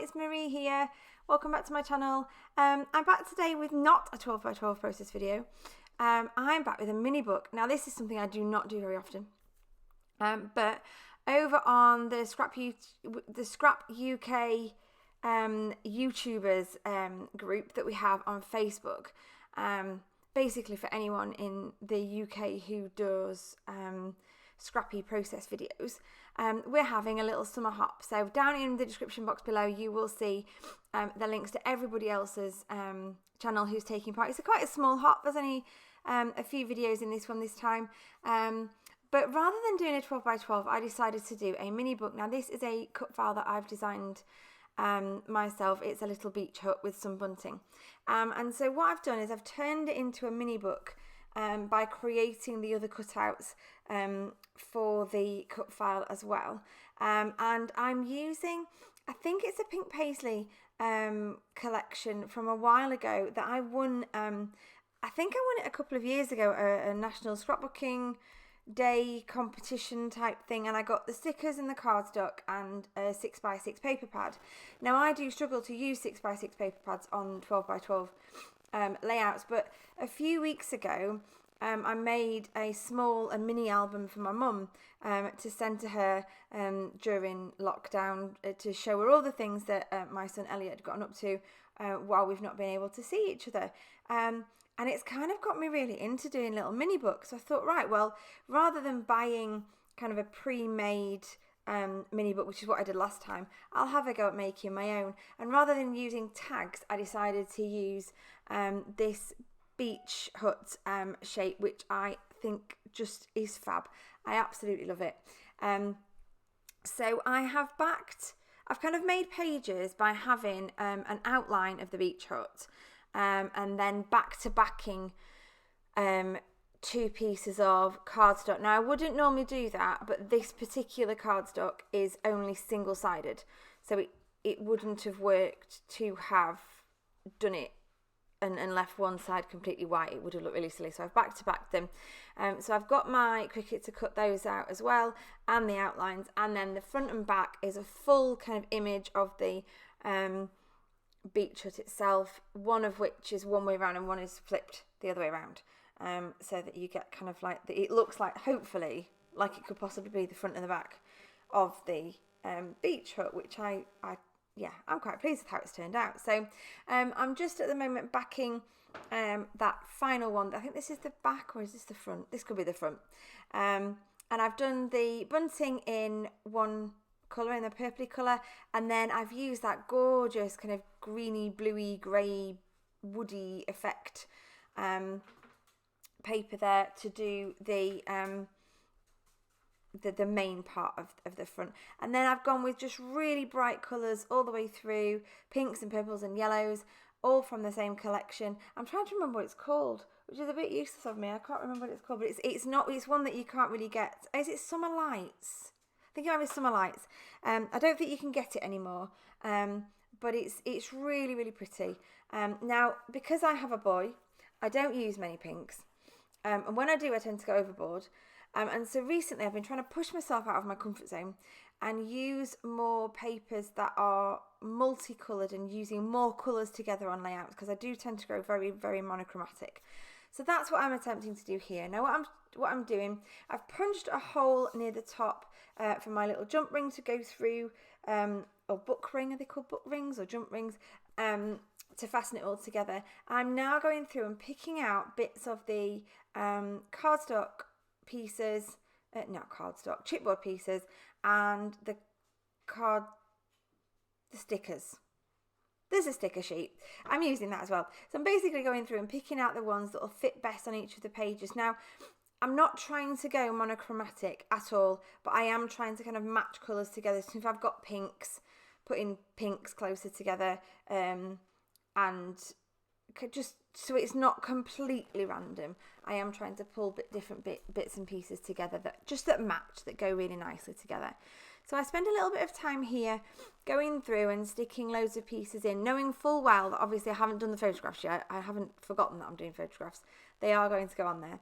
it's Marie here. Welcome back to my channel. I'm back today with not a 12 by 12 process video. I'm back with a mini book. Now this is something I do not do very often. But over on the Scrap UK YouTubers group that we have on Facebook, basically for anyone in the UK who does scrappy process videos, we're having a little summer hop. So down in the description box below you will see the links to everybody else's channel who's taking part. It's quite a small hop. There's only a few videos in this one this time, but rather than doing a 12 by 12 I decided to do a mini book. Now this is a cut file that I've designed myself. It's a little beach hut with some bunting, and so what I've done is I've turned it into a mini book by creating the other cutouts for the cut file as well, and I'm using, I think it's a pink paisley collection from a while ago that I won. I think I won it a couple of years ago, a national scrapbooking day competition type thing, and I got the stickers and the cardstock and a 6x6 paper pad. Now I do struggle to use 6x6 paper pads on 12 by 12 layouts, but a few weeks ago I made a mini album for my mum to send to her during lockdown, to show her all the things that my son Elliot had gotten up to while we've not been able to see each other. And it's kind of got me really into doing little mini books. So I thought, right, well, rather than buying kind of a pre-made mini book, which is what I did last time, I'll have a go at making my own. And rather than using tags, I decided to use this beach hut shape, which I think just is fab. I absolutely love it. So I've kind of made pages by having an outline of the beach hut, and then backing two pieces of cardstock. Now I wouldn't normally do that, but this particular cardstock is only single-sided, so it wouldn't have worked to have done it and left one side completely white. It would have looked really silly, so I've backed them. So I've got my Cricut to cut those out as well, and the outlines, and then the front and back is a full kind of image of the beach hut itself, one of which is one way around and one is flipped the other way around, so that you get kind of like it looks like, hopefully, like it could possibly be the front and the back of the beach hut, which I'm quite pleased with how it's turned out. So I'm just at the moment backing that final one. I think this is the back, or is this the front? This could be the front. And I've done the bunting in one colour, in the purpley colour, and then I've used that gorgeous kind of greeny, bluey, grey, woody effect paper there to do the main part of the front. And then I've gone with just really bright colours all the way through, pinks and purples and yellows, all from the same collection. I'm trying to remember what it's called, which is a bit useless of me. I can't remember what it's called, but it's one that you can't really get. Is it Summer Lights? I think it might be Summer Lights. I don't think you can get it anymore, but it's really, really pretty. Now, because I have a boy, I don't use many pinks, and when I do, I tend to go overboard. And so recently I've been trying to push myself out of my comfort zone and use more papers that are multicoloured and using more colours together on layouts, because I do tend to go very, very monochromatic. So that's what I'm attempting to do here. Now what I'm doing, I've punched a hole near the top for my little jump ring to go through, or book ring, are they called book rings or jump rings, to fasten it all together. I'm now going through and picking out bits of the cardstock pieces, not cardstock, chipboard pieces, and the stickers. There's a sticker sheet. I'm using that as well. So I'm basically going through and picking out the ones that will fit best on each of the pages. Now, I'm not trying to go monochromatic at all, but I am trying to kind of match colours together. So if I've got pinks, putting pinks closer together, and just so it's not completely random, I am trying to pull different bits and pieces together that match, that go really nicely together. So I spend a little bit of time here going through and sticking loads of pieces in, knowing full well that obviously I haven't done the photographs yet. I haven't forgotten that I'm doing photographs. They are going to go on there.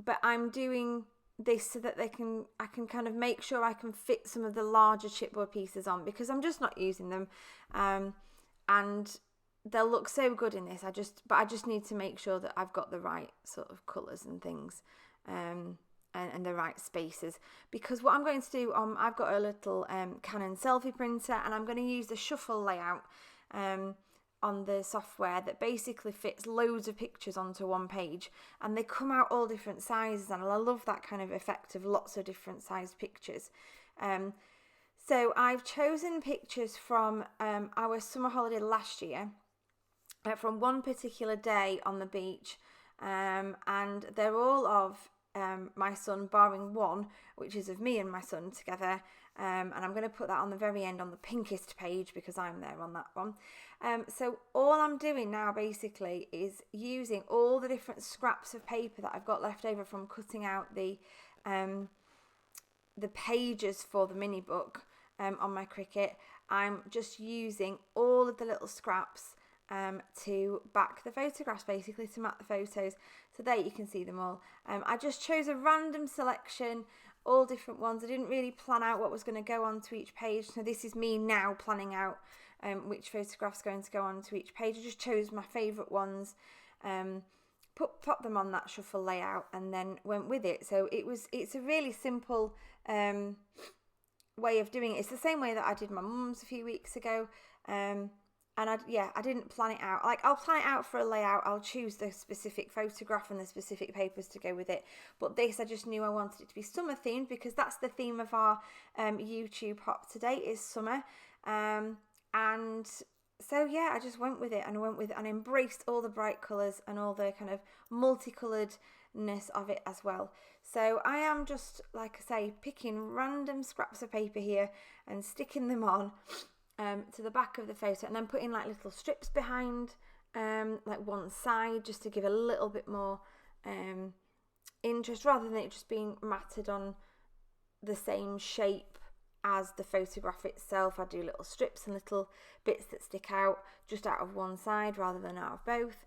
But I'm doing this so that I can kind of make sure I can fit some of the larger chipboard pieces on, because I'm just not using them, and they'll look so good in this. But I just need to make sure that I've got the right sort of colours and things, and the right spaces, because what I'm going to do, I've got a little Canon selfie printer, and I'm going to use the shuffle layout on the software that basically fits loads of pictures onto one page, and they come out all different sizes, and I love that kind of effect of lots of different sized pictures. So I've chosen pictures from our summer holiday last year, from one particular day on the beach, and they're all of my son, barring one, which is of me and my son together, and I'm going to put that on the very end on the pinkest page because I'm there on that one. So all I'm doing now basically is using all the different scraps of paper that I've got left over from cutting out the pages for the mini book on my Cricut. I'm just using all of the little scraps to back the photographs, basically to map the photos. So there you can see them all. I just chose a random selection, all different ones. I didn't really plan out what was going to go onto each page. So this is me now planning out which photograph's going to go onto each page. I just chose my favourite ones, pop them on that shuffle layout, and then went with it. So it's a really simple way of doing it. It's the same way that I did my mum's a few weeks ago. And I didn't plan it out. Like, I'll plan it out for a layout. I'll choose the specific photograph and the specific papers to go with it. But this, I just knew I wanted it to be summer themed, because that's the theme of our YouTube hop today, is summer. And so yeah, I just went with it, and embraced all the bright colours and all the kind of multicoloredness of it as well. So I am just, like I say, picking random scraps of paper here and sticking them on to the back of the photo, and then putting like little strips behind like one side, just to give a little bit more interest, rather than it just being matted on the same shape as the photograph itself. I do little strips and little bits that stick out just out of one side rather than out of both.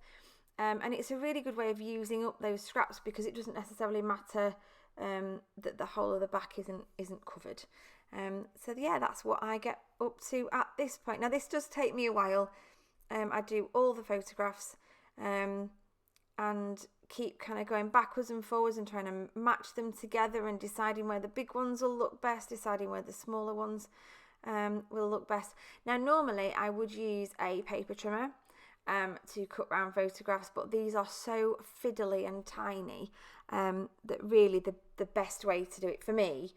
And it's a really good way of using up those scraps, because it doesn't necessarily matter that the whole of the back isn't covered. So yeah, that's what I get up to at this point. Now, this does take me a while. I do all the photographs and keep kind of going backwards and forwards and trying to match them together, and deciding where the big ones will look best, deciding where the smaller ones will look best. Now, normally I would use a paper trimmer to cut round photographs, but these are so fiddly and tiny that really the best way to do it for me,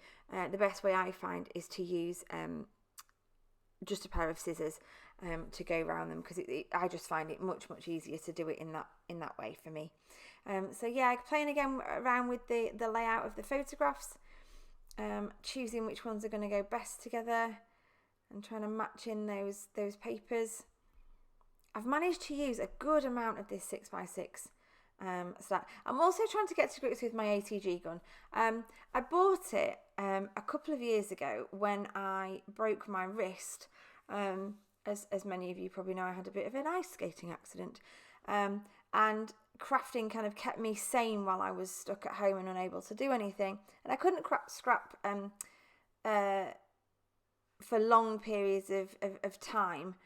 the best way I find, is to use just a pair of scissors to go around them, because I just find it much easier to do it in that way for me. So yeah, playing again around with the layout of the photographs, choosing which ones are going to go best together, and trying to match in those papers. I've managed to use a good amount of this 6x6 stack. I'm also trying to get to grips with my ATG gun. I bought it a couple of years ago when I broke my wrist. As many of you probably know, I had a bit of an ice skating accident, and crafting kind of kept me sane while I was stuck at home and unable to do anything. And I couldn't scrap for long periods of time.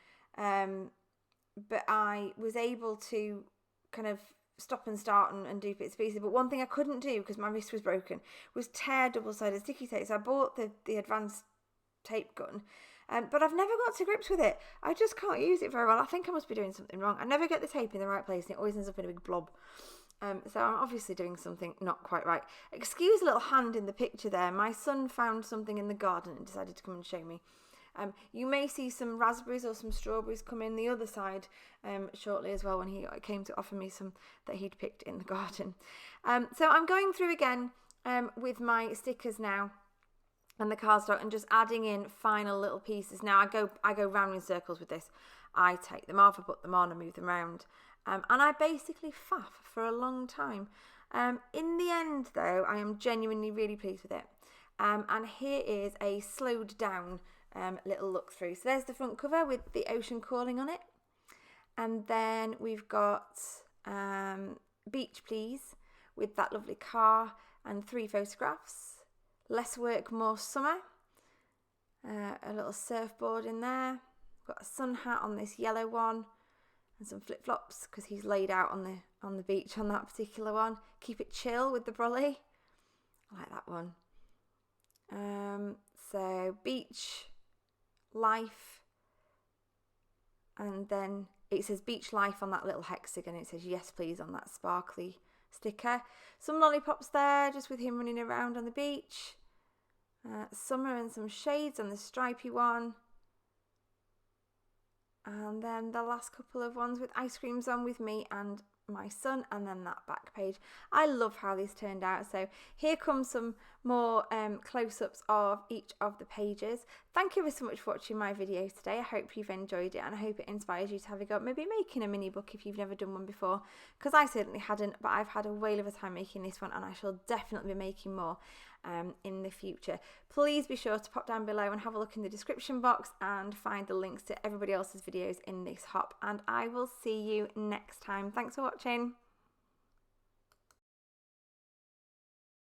But I was able to kind of stop and start and do bits and pieces. But one thing I couldn't do, because my wrist was broken, was tear double-sided sticky tape. So I bought the advanced tape gun, but I've never got to grips with it. I just can't use it very well. I think I must be doing something wrong. I never get the tape in the right place, and it always ends up in a big blob. So I'm obviously doing something not quite right. Excuse a little hand in the picture there. My son found something in the garden and decided to come and show me. You may see some raspberries or some strawberries come in the other side shortly as well, when he came to offer me some that he'd picked in the garden. So I'm going through again with my stickers now and the cardstock, and just adding in final little pieces. Now I go round in circles with this. I take them off, I put them on, I move them around, and I basically faff for a long time. In the end, though, I am genuinely really pleased with it. And here is a slowed down little look through. So there's the front cover with the ocean calling on it, and then we've got Beach Please with that lovely car, and 3 photographs. Less work, more summer. A little surfboard in there. Got a sun hat on this yellow one, and some flip-flops because he's laid out on the beach on that particular one. Keep it chill with the brolly. I like that one. So beach life, and then it says beach life on that little hexagon. It says yes please on that sparkly sticker. Some lollipops there just with him running around on the beach. Summer and some shades on the stripy one. And then the last couple of ones with ice creams on with me and my son, and then that back page. I love how these turned out. So here comes some more close-ups of each of the pages. Thank you so much for watching my video today. I hope you've enjoyed it, and I hope it inspires you to have a go at maybe making a mini book if you've never done one before, because I certainly hadn't, but I've had a whale of a time making this one, and I shall definitely be making more in the future. Please be sure to pop down below and have a look in the description box and find the links to everybody else's videos in this hop, and I will see you next time. Thanks for watching.